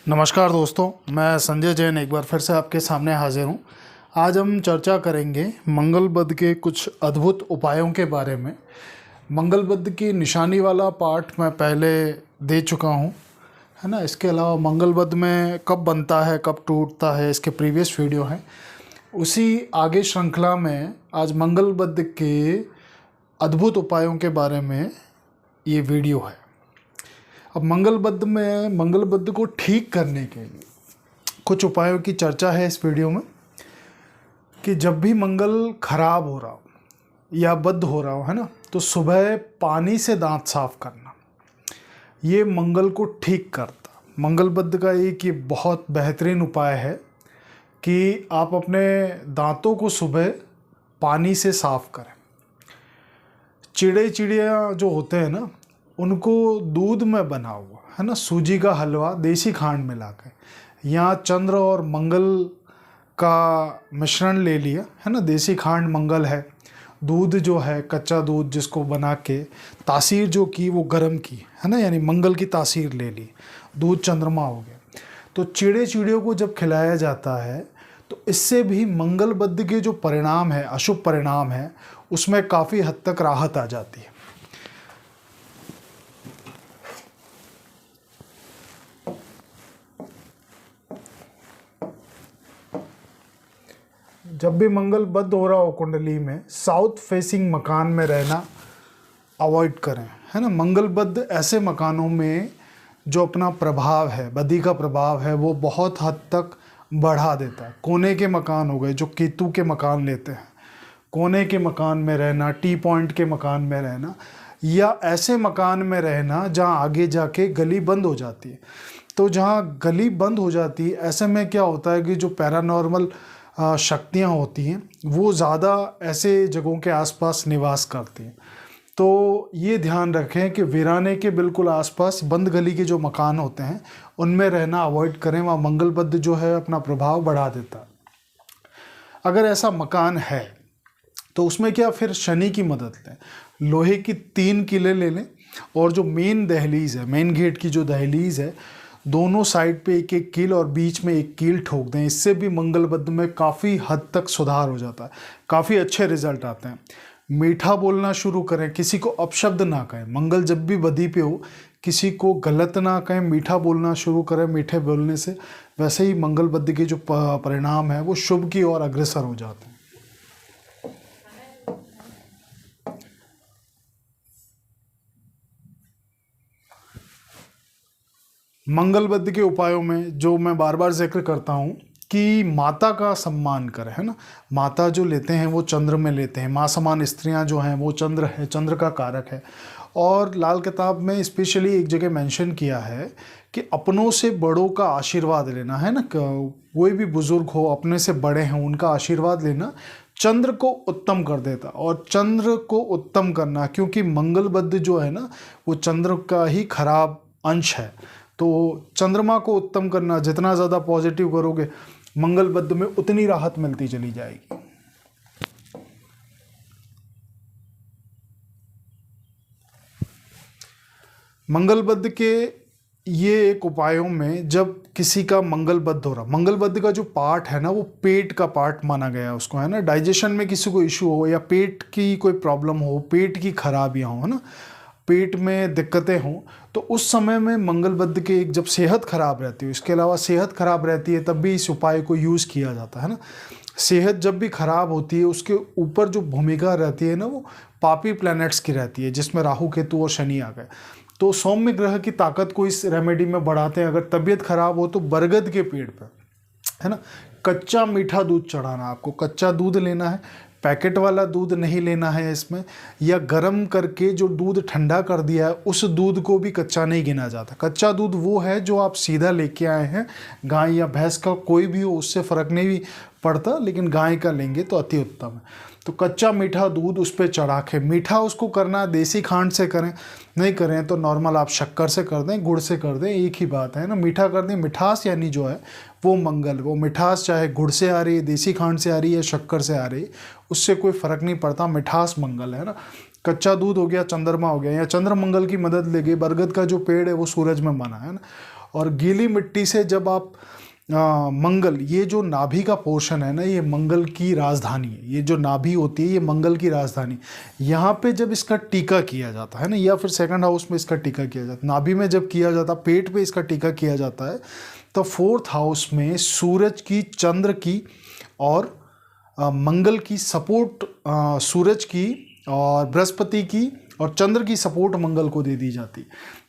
नमस्कार दोस्तों, मैं संजय जैन एक बार फिर से आपके सामने हाजिर हूँ। आज हम चर्चा करेंगे मंगलबद्ध के कुछ अद्भुत उपायों के बारे में। मंगलबद्ध की निशानी वाला पार्ट मैं पहले दे चुका हूँ, है ना। इसके अलावा मंगलबद्ध में कब बनता है, कब टूटता है, इसके प्रीवियस वीडियो हैं। उसी आगे श्रृंखला में आज मंगलबद्ध के अद्भुत उपायों के बारे में ये वीडियो है। अब मंगलबद्ध को ठीक करने के लिए कुछ उपायों की चर्चा है इस वीडियो में। कि जब भी मंगल खराब हो रहा हो या बद्ध हो रहा हो, है ना, तो सुबह पानी से दांत साफ करना ये मंगल को ठीक करता। मंगलबद्ध का एक ये बहुत बेहतरीन उपाय है कि आप अपने दांतों को सुबह पानी से साफ करें। चिड़िया जो होते हैं ना, उनको दूध में बना हुआ, है ना, सूजी का हलवा देसी खांड मिला के, यहाँ चंद्र और मंगल का मिश्रण ले लिया, है ना। देसी खांड मंगल है, दूध जो है कच्चा दूध जिसको बना के तासीर जो की वो गर्म की, है ना, यानी मंगल की तासीर ले ली, दूध चंद्रमा हो गया। तो चिड़ियों को जब खिलाया जाता है तो इससे भी मंगलबद्ध के जो परिणाम है, अशुभ परिणाम है, उसमें काफ़ी हद तक राहत आ जाती है। जब भी मंगल बद्ध हो रहा हो कुंडली में, साउथ फेसिंग मकान में रहना अवॉइड करें, है ना। मंगल बद्ध ऐसे मकानों में जो अपना प्रभाव है, बद्धी का प्रभाव है, वो बहुत हद तक बढ़ा देता है। कोने के मकान हो गए जो केतु के मकान लेते हैं, कोने के मकान में रहना, टी पॉइंट के मकान में रहना, या ऐसे मकान में रहना जहाँ आगे जाके गली बंद हो जाती है। तो जहाँ गली बंद हो जाती है, ऐसे में क्या होता है कि जो पैरानॉर्मल शक्तियाँ होती हैं वो ज़्यादा ऐसे जगहों के आसपास निवास करती हैं। तो ये ध्यान रखें कि वीराने के बिल्कुल आसपास बंद गली के जो मकान होते हैं उनमें रहना अवॉइड करें। वहाँ मंगलबद्ध जो है अपना प्रभाव बढ़ा देता है। अगर ऐसा मकान है तो उसमें क्या, फिर शनि की मदद लें। लोहे की 3 किले ले लें और जो मेन दहलीज़ है, मेन गेट की जो दहलीज़ है, दोनों साइड पे एक एक कील और बीच में एक कील ठोक दें। इससे भी मंगलबद्ध में काफ़ी हद तक सुधार हो जाता है, काफ़ी अच्छे रिजल्ट आते हैं। मीठा बोलना शुरू करें, किसी को अपशब्द ना कहें। मंगल जब भी बद्धी पे हो किसी को गलत ना कहें, मीठा बोलना शुरू करें। मीठे बोलने से वैसे ही मंगलबद्ध के जो परिणाम है वो शुभ की ओर अग्रसर हो जाते हैं। मंगलबद्ध के उपायों में जो मैं बार बार जिक्र करता हूँ कि माता का सम्मान करें, है ना। माता जो लेते हैं वो चंद्र में लेते हैं। माँ समान स्त्रियाँ जो हैं वो चंद्र है, चंद्र का कारक है। और लाल किताब में स्पेशली एक जगह मेंशन किया है कि अपनों से बड़ों का आशीर्वाद लेना, है ना। कोई भी बुजुर्ग हो, अपने से बड़े हैं, उनका आशीर्वाद लेना चंद्र को उत्तम कर देता। और चंद्र को उत्तम करना, क्योंकि मंगलबद्ध जो है ना वो चंद्र का ही खराब अंश है। तो चंद्रमा को उत्तम करना, जितना ज़्यादा पॉजिटिव करोगे मंगलबद्ध में उतनी राहत मिलती चली जाएगी। मंगलबद्ध के ये एक उपायों में, जब किसी का मंगलबद्ध हो रहा, मंगलबद्ध का जो पार्ट है ना वो पेट का पार्ट माना गया है उसको, है ना। डाइजेशन में किसी को इशू हो या पेट की कोई प्रॉब्लम हो, पेट की खराबियाँ हो, है ना, पेट में दिक्कतें हों, तो उस समय में मंगलबद्ध के एक, जब सेहत खराब रहती है, इसके अलावा सेहत खराब रहती है तब भी इस उपाय को यूज़ किया जाता है ना। सेहत जब भी खराब होती है उसके ऊपर जो भूमिका रहती है ना वो पापी प्लैनेट्स की रहती है, जिसमें राहु केतु और शनि आ गए। तो सौम्य ग्रह की ताकत को इस रेमेडी में बढ़ाते हैं। अगर तबीयत खराब हो तो बरगद के पेड़ पर, है ना, कच्चा मीठा दूध चढ़ाना। आपको कच्चा दूध लेना है, पैकेट वाला दूध नहीं लेना है इसमें, या गर्म करके जो दूध ठंडा कर दिया है उस दूध को भी कच्चा नहीं गिना जाता। कच्चा दूध वो है जो आप सीधा लेके आए हैं, गाय या भैंस का कोई भी हो उससे फ़र्क नहीं पड़ता, लेकिन गाय का लेंगे तो अति उत्तम है। तो कच्चा मीठा दूध उस पर चढ़ा के, मीठा उसको करना देसी खांड से करें, नहीं करें तो नॉर्मल आप शक्कर से कर दें, गुड़ से कर दें, एक ही बात है ना। मीठा कर दें, मिठास यानी जो है वो मंगल, वो मिठास चाहे गुड़ से आ रही है, देसी खांड से आ रही है या शक्कर से आ रही है, उससे कोई फ़र्क नहीं पड़ता, मिठास मंगल है ना। कच्चा दूध हो गया, चंद्रमा हो गया, या चंद्र मंगल की मदद लेके, बरगद का जो पेड़ है वो सूरज में बना है ना, और गीली मिट्टी से जब आप मंगल, ये जो नाभि का पोर्शन है ना, ये मंगल की राजधानी है। ये जो नाभि होती है ये मंगल की राजधानी, यहाँ पे जब इसका टीका किया जाता है ना, या फिर सेकंड हाउस में इसका टीका किया जाता है, नाभि में जब किया जाता है, पेट पे इसका टीका किया जाता है, तो फोर्थ हाउस में सूरज की, चंद्र की और मंगल की सपोर्ट, सूरज की और बृहस्पति की और चंद्र की सपोर्ट मंगल को दे दी जाती।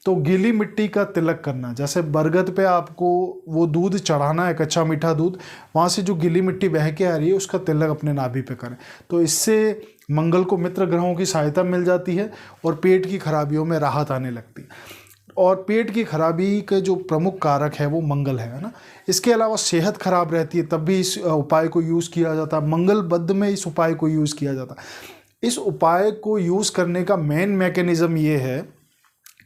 तो गीली मिट्टी का तिलक करना, जैसे बरगद पे आपको वो दूध चढ़ाना है, कच्चा मीठा दूध, वहाँ से जो गीली मिट्टी बह के आ रही है उसका तिलक अपने नाभि पे करें। तो इससे मंगल को मित्र ग्रहों की सहायता मिल जाती है और पेट की खराबियों में राहत आने लगती है। और पेट की खराबी के जो प्रमुख कारक है वो मंगल है ना। इसके अलावा सेहत खराब रहती है तब भी इस उपाय को यूज़ किया जाता है। मंगल बद्ध में इस उपाय को यूज़ किया जाता है। इस उपाय को यूज़ करने का मेन मैकेनिज्म ये है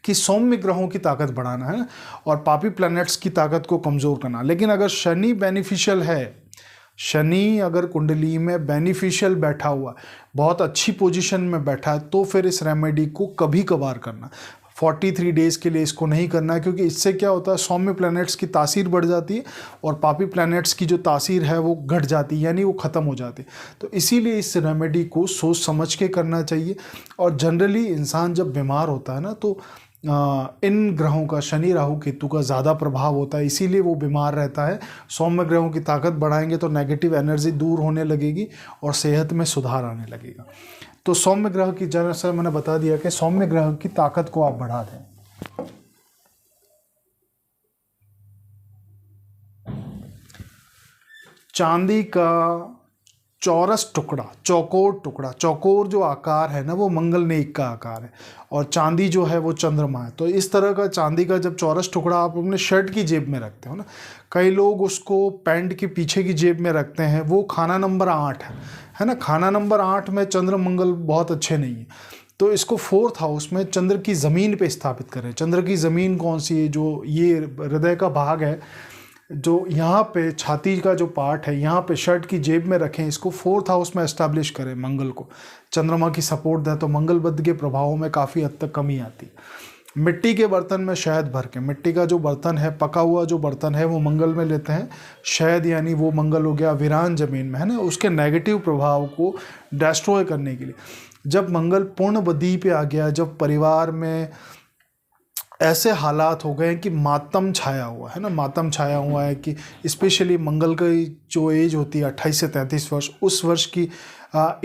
कि सौम्य ग्रहों की ताकत बढ़ाना है और पापी प्लैनेट्स की ताकत को कमज़ोर करना। लेकिन अगर शनि बेनिफिशियल है, शनि अगर कुंडली में बेनिफिशियल बैठा हुआ, बहुत अच्छी पोजीशन में बैठा है, तो फिर इस रेमेडी को कभी कभार करना। 43 डेज़ के लिए इसको नहीं करना है, क्योंकि इससे क्या होता है, सौम्य प्लैनेट्स की तासीर बढ़ जाती है और पापी प्लैनेट्स की जो तासीर है वो घट जाती है, यानी वो ख़त्म हो जाती है। तो इसीलिए इस रेमेडी को सोच समझ के करना चाहिए। और जनरली इंसान जब बीमार होता है ना, तो इन ग्रहों का, शनि राहु केतु का ज़्यादा प्रभाव होता है, इसीलिए वो बीमार रहता है। सौम्य ग्रहों की ताकत बढ़ाएंगे तो नेगेटिव एनर्जी दूर होने लगेगी और सेहत में सुधार आने लगेगा। तो सौम्य ग्रह की, जैसे मैंने बता दिया कि सौम्य ग्रह की ताकत को आप बढ़ा दें। चांदी का चौरस टुकड़ा, चौकोर टुकड़ा, चौकोर जो आकार है ना वो मंगल नेक का आकार है और चांदी जो है वो चंद्रमा है। तो इस तरह का चांदी का जब चौरस टुकड़ा आप अपने शर्ट की जेब में रखते हो ना, कई लोग उसको पैंट के पीछे की जेब में रखते हैं, वो खाना नंबर 8 है ना। खाना नंबर 8 में चंद्र मंगल बहुत अच्छे नहीं है, तो इसको फोर्थ हाउस में चंद्र की ज़मीन पे स्थापित करें। चंद्र की ज़मीन कौन सी है, जो ये हृदय का भाग है, जो यहाँ पे छाती का जो पार्ट है, यहाँ पे शर्ट की जेब में रखें। इसको फोर्थ हाउस में एस्टैब्लिश करें, मंगल को, चंद्रमा की सपोर्ट दें तो मंगल बुध के प्रभावों में काफ़ी हद तक कमी आती है। मिट्टी के बर्तन में शहद भर के, मिट्टी का जो बर्तन है, पका हुआ जो बर्तन है वो मंगल में लेते हैं। शहद यानी वो मंगल हो गया वीरान जमीन में, है ना, उसके नेगेटिव प्रभाव को डिस्ट्रॉय करने के लिए। जब मंगल पूर्ण बदी पे आ गया, जब परिवार में ऐसे हालात हो गए कि मातम छाया हुआ है ना, मातम छाया हुआ है कि स्पेशली मंगल की जो एज होती है 28 से 33 वर्ष, उस वर्ष की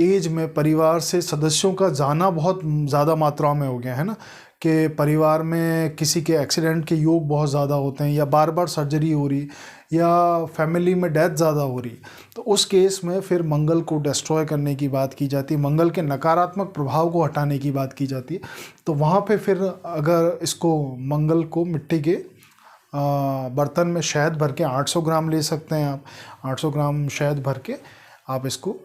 एज में परिवार से सदस्यों का जाना बहुत ज़्यादा मात्रा में हो गया है ना, कि परिवार में किसी के एक्सीडेंट के योग बहुत ज़्यादा होते हैं, या बार बार सर्जरी हो रही, या फैमिली में डेथ ज़्यादा हो रही, तो उस केस में फिर मंगल को डिस्ट्रॉय करने की बात की जाती है, मंगल के नकारात्मक प्रभाव को हटाने की बात की जाती है। तो वहाँ पे फिर अगर इसको, मंगल को मिट्टी के बर्तन में शहद भर के 800 ग्राम ले सकते हैं आप, 800 ग्राम शहद भर के आप इसको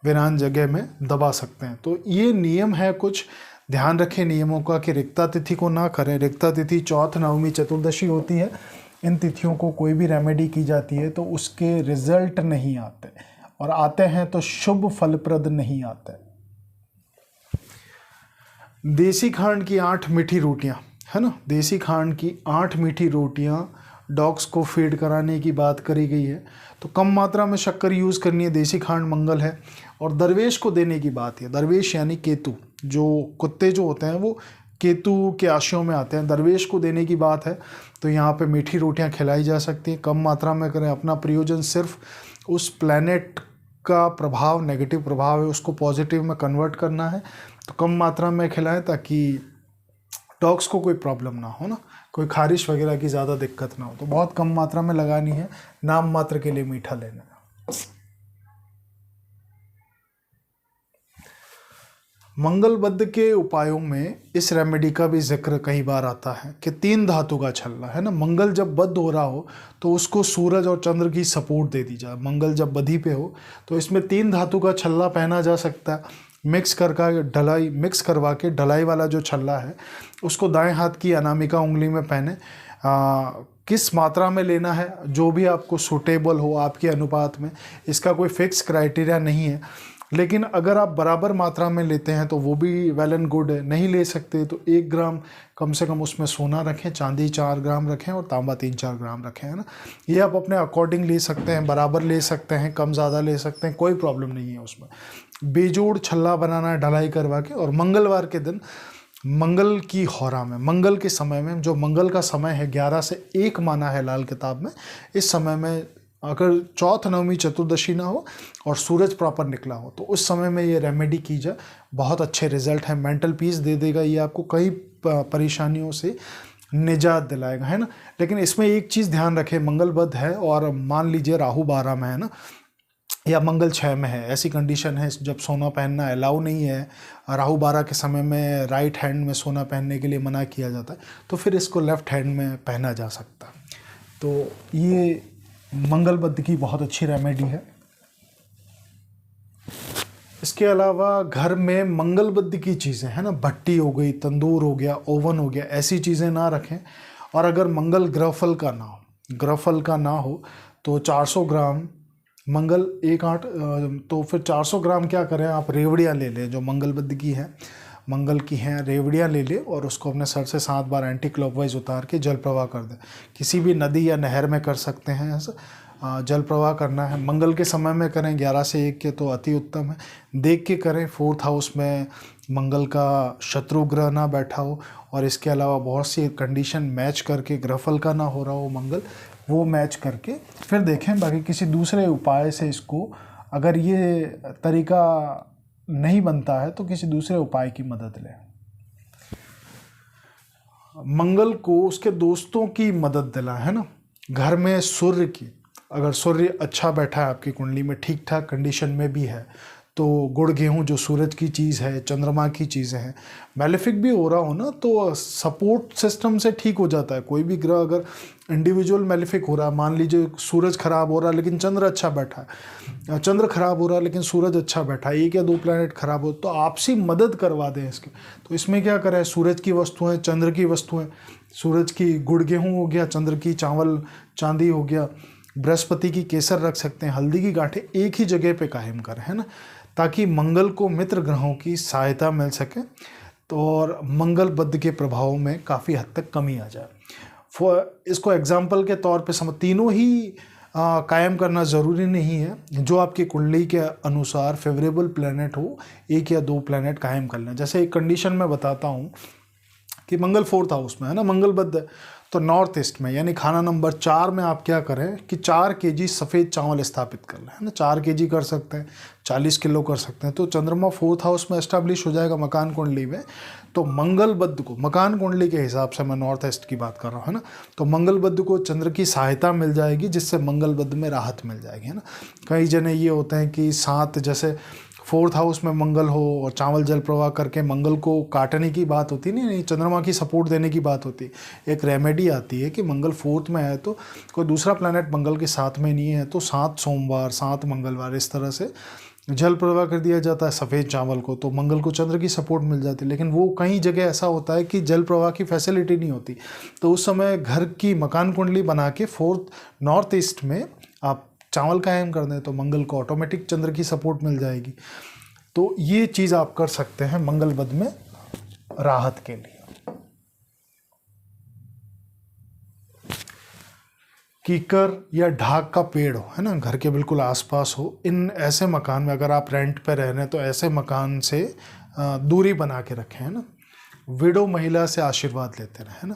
वीरान जगह में दबा सकते हैं। तो ये नियम है, कुछ ध्यान रखें नियमों का कि रिक्ता तिथि को ना करें। रिक्ता तिथि चौथ, नवमी, चतुर्दशी होती है। इन तिथियों को कोई भी रेमेडी की जाती है तो उसके रिजल्ट नहीं आते, और आते हैं तो शुभ फलप्रद नहीं आते। देसी खांड की 8 मीठी रोटियां, है ना, देसी खांड की 8 मीठी रोटियां डॉग्स को फीड कराने की बात करी गई है। तो कम मात्रा में शक्कर यूज़ करनी है, देसी खांड मंगल है। और दरवेश को देने की बात है, दरवेश यानी केतु, जो कुत्ते जो होते हैं वो केतु के आश्रयों में आते हैं, दरवेश को देने की बात है। तो यहाँ पे मीठी रोटियाँ खिलाई जा सकती हैं, कम मात्रा में करें। अपना प्रयोजन सिर्फ उस प्लैनेट का प्रभाव, नेगेटिव प्रभाव है, उसको पॉजिटिव में कन्वर्ट करना है। तो कम मात्रा में खिलाएं ताकि डॉग्स को कोई प्रॉब्लम ना हो ना, कोई खारिश वगैरह की ज़्यादा दिक्कत ना हो। तो बहुत कम मात्रा में लगानी है, नाम मात्र के लिए मीठा लेना है। मंगल बद्ध के उपायों में इस रेमेडी का भी जिक्र कई बार आता है कि 3 धातु का छल्ला, है ना, मंगल जब बद्ध हो रहा हो तो उसको सूरज और चंद्र की सपोर्ट दे दी जाए। मंगल जब बधी पे हो तो इसमें 3 धातु का छल्ला पहना जा सकता है। मिक्स करवा के ढलाई वाला जो छल्ला है उसको दाएं हाथ की अनामिका उंगली में पहने। किस मात्रा में लेना है, जो भी आपको सूटेबल हो आपके अनुपात में, इसका कोई फिक्स क्राइटेरिया नहीं है। लेकिन अगर आप बराबर मात्रा में लेते हैं तो वो भी वेल एंड गुड है। नहीं ले सकते तो 1 ग्राम कम से कम उसमें सोना रखें, चांदी 4 ग्राम रखें और तांबा 3-4 ग्राम रखें, है ना। ये आप अपने अकॉर्डिंग ले सकते हैं, बराबर ले सकते हैं, कम ज़्यादा ले सकते हैं, कोई प्रॉब्लम नहीं है उसमें। बेजोड़ छल्ला बनाना है ढलाई करवा के। और मंगलवार के दिन मंगल की होरा में, मंगल के समय में, जो मंगल का समय है 11 से 1 माना है लाल किताब में, इस समय में अगर चौथ नवमी चतुर्दशी ना हो और सूरज प्रॉपर निकला हो तो उस समय में ये रेमेडी की जाए, बहुत अच्छे रिजल्ट है। मेंटल पीस दे देगा ये आपको, कई परेशानियों से निजात दिलाएगा, है ना। लेकिन इसमें एक चीज़ ध्यान रखें, मंगल बुध है और मान लीजिए राहु 12 में है ना, या मंगल 6 में है, ऐसी कंडीशन है जब सोना पहनना अलाउ नहीं है, राहु 12 के समय में राइट हैंड में सोना पहनने के लिए मना किया जाता है, तो फिर इसको लेफ्ट हैंड में पहना जा सकता है। तो ये मंगल बुध की बहुत अच्छी रेमेडी है। इसके अलावा घर में मंगल बुध की चीज़ें है ना, भट्टी हो गई, तंदूर हो गया, ओवन हो गया, ऐसी चीज़ें ना रखें। और अगर मंगल ग्रहफल का ना हो तो 400 ग्राम मंगल 1/8, तो फिर 400 ग्राम क्या करें आप, रेवड़ियाँ ले लें जो मंगल बुध की है, मंगल की हैं, रेवड़ियाँ ले लें और उसको अपने सर से 7 बार एंटी क्लॉकवाइज उतार के जल प्रवाह कर दें। किसी भी नदी या नहर में कर सकते हैं ऐसा जल प्रवाह करना है। मंगल के समय में करें 11 से 1 के, तो अति उत्तम है। देख के करें 4th हाउस में मंगल का शत्रु ग्रह ना बैठा हो, और इसके अलावा बहुत सी कंडीशन मैच करके, ग्रहफल का ना हो रहा हो मंगल, वो मैच करके फिर देखें। बाकी किसी दूसरे उपाय से इसको, अगर ये तरीका नहीं बनता है तो किसी दूसरे उपाय की मदद लें। मंगल को उसके दोस्तों की मदद दिला, है ना। घर में सूर्य की, अगर सूर्य अच्छा बैठा है आपकी कुंडली में, ठीक ठाक कंडीशन में भी है, तो गुड़ गेहूँ जो सूरज की चीज़ है, चंद्रमा की चीज़ें हैं, मैलेफिक भी हो रहा हो ना तो सपोर्ट सिस्टम से ठीक हो जाता है। कोई भी ग्रह अगर इंडिविजुअल मैलेफिक हो रहा है, मान लीजिए सूरज खराब हो रहा है लेकिन चंद्र अच्छा बैठा है, चंद्र खराब हो रहा है लेकिन सूरज अच्छा बैठा है, 1 या 2 प्लैनेट खराब हो, तो आपसी मदद करवा दें इसके। तो इसमें क्या करें, सूरज की वस्तुएं, चंद्र की वस्तुएं, सूरज की गुड़ गेहूँ हो गया, चंद्र की चावल चांदी हो गया, बृहस्पति की केसर रख सकते हैं, हल्दी की गांठें एक ही जगह पे कायम करें, है ना, ताकि मंगल को मित्र ग्रहों की सहायता मिल सके, तो और मंगल बुध के प्रभाव में काफ़ी हद तक कमी आ जाए। इसको एग्जाम्पल के तौर पे समझ, तीनों ही कायम करना ज़रूरी नहीं है, जो आपकी कुंडली के अनुसार फेवरेबल प्लैनेट हो, 1 या 2 प्लैनेट कायम कर लें। जैसे एक कंडीशन मैं बताता हूँ कि मंगल 4th हाउस में है ना, मंगल बुध है, तो नॉर्थ ईस्ट में यानी खाना नंबर 4 में आप क्या करें कि 4 kg सफ़ेद चावल स्थापित कर लें, है ना। 4 kg कर सकते हैं, 40 किलो कर सकते हैं, तो चंद्रमा 4th हाउस में एस्टैब्लिश हो जाएगा मकान कुंडली में। तो मंगल बुध को, मकान कुंडली के हिसाब से मैं नॉर्थ ईस्ट की बात कर रहा हूँ, है ना, तो मंगल बुध को चंद्र की सहायता मिल जाएगी, जिससे मंगल बुध में राहत मिल जाएगी, है ना। कई जने ये होते हैं कि 7, जैसे 4th हाउस में मंगल हो और चावल जल प्रवाह करके मंगल को काटने की बात होती नहीं, चंद्रमा की सपोर्ट देने की बात होती है। एक रेमेडी आती है कि मंगल 4th में है तो कोई दूसरा प्लैनेट मंगल के साथ में नहीं है, तो 7 सोमवार 7 मंगलवार इस तरह से जल प्रवाह कर दिया जाता है सफ़ेद चावल को, तो मंगल को चंद्र की सपोर्ट मिल जाती है। लेकिन वो कई जगह ऐसा होता है कि जल प्रवाह की फैसिलिटी नहीं होती, तो उस समय घर की मकान कुंडली बना के 4th नॉर्थ ईस्ट में आप चावल कायम कर दें, तो मंगल को ऑटोमेटिक चंद्र की सपोर्ट मिल जाएगी। तो ये चीज़ आप कर सकते हैं मंगल बुध में राहत के लिए। कीकर या ढाक का पेड़ हो, है ना, घर के बिल्कुल आसपास हो, इन ऐसे मकान में, अगर आप रेंट पे रह रहे हैं तो ऐसे मकान से दूरी बना के रखें, है ना। विडो महिला से आशीर्वाद लेते रहें, है ना।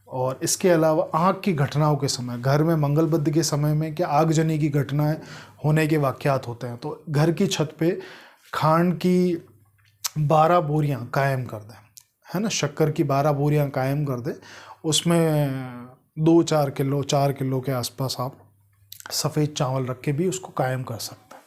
और इसके अलावा आग की घटनाओं के समय, घर में मंगल बुध के समय में क्या आगजनी की घटनाएं होने के वाक़यात होते हैं, तो घर की छत पे खांड की 12 बोरियां कायम कर दें, है ना, शक्कर की 12 बोरियां कायम कर दें, उसमें 2-4 किलो 4 किलो के आसपास आप सफ़ेद चावल रख के भी उसको कायम कर सकते हैं।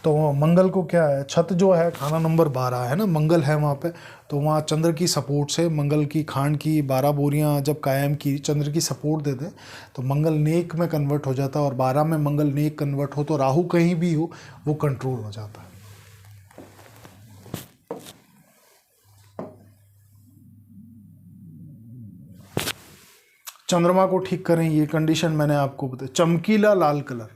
तो मंगल को क्या है, छत जो है खाना नंबर 12 है ना, मंगल है वहाँ पे, तो वहाँ चंद्र की सपोर्ट से मंगल की खांड की 12 बोरियाँ जब कायम की, चंद्र की सपोर्ट दे दें, तो मंगल नेक में कन्वर्ट हो जाता है, और 12 में मंगल नेक कन्वर्ट हो तो राहु कहीं भी हो वो कंट्रोल हो जाता है। चंद्रमा को ठीक करें, ये कंडीशन मैंने आपको बताई। चमकीला लाल कलर,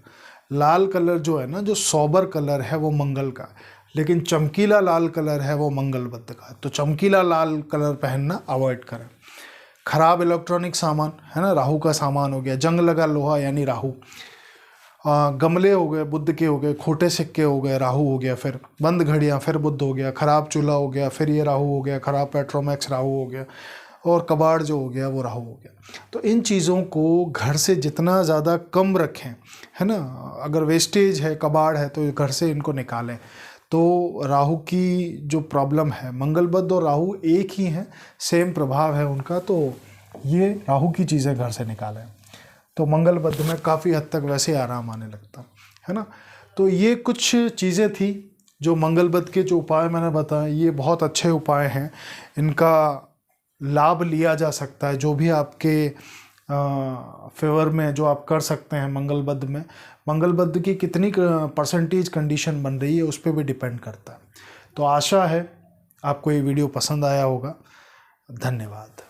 लाल कलर जो है ना, जो सोबर कलर है वो मंगल का, लेकिन चमकीला लाल कलर है वो मंगल बुध का। तो चमकीला लाल कलर पहनना अवॉइड करें। खराब इलेक्ट्रॉनिक सामान है ना, राहु का सामान हो गया। जंग लगा लोहा यानी राहु। गमले हो गए बुध के हो गए, खोटे सिक्के हो गए राहु हो गया, फिर बंद घड़ियाँ फिर बुध हो गया, खराब चूल्हा हो गया फिर ये राहु हो गया, खराब पेट्रोमैक्स राहु हो गया, और कबाड़ जो हो गया वो राहु हो गया। तो इन चीज़ों को घर से जितना ज़्यादा कम रखें, है ना। अगर वेस्टेज है, कबाड़ है, तो घर से इनको निकालें। तो राहु की जो प्रॉब्लम है, मंगल बुध और राहु एक ही हैं, सेम प्रभाव है उनका, तो ये राहु की चीज़ें घर से निकालें। तो मंगल बुध में काफ़ी हद तक वैसे आराम आने लगता है ना। तो ये कुछ चीज़ें थी जो मंगल बुध के जो उपाय मैंने बताए, ये बहुत अच्छे उपाय हैं। इनका लाभ लिया जा सकता है, जो भी आपके फेवर में जो आप कर सकते हैं मंगल बुध में। मंगल बुध की कितनी परसेंटेज कंडीशन बन रही है उस पर भी डिपेंड करता है। तो आशा है आपको ये वीडियो पसंद आया होगा। धन्यवाद।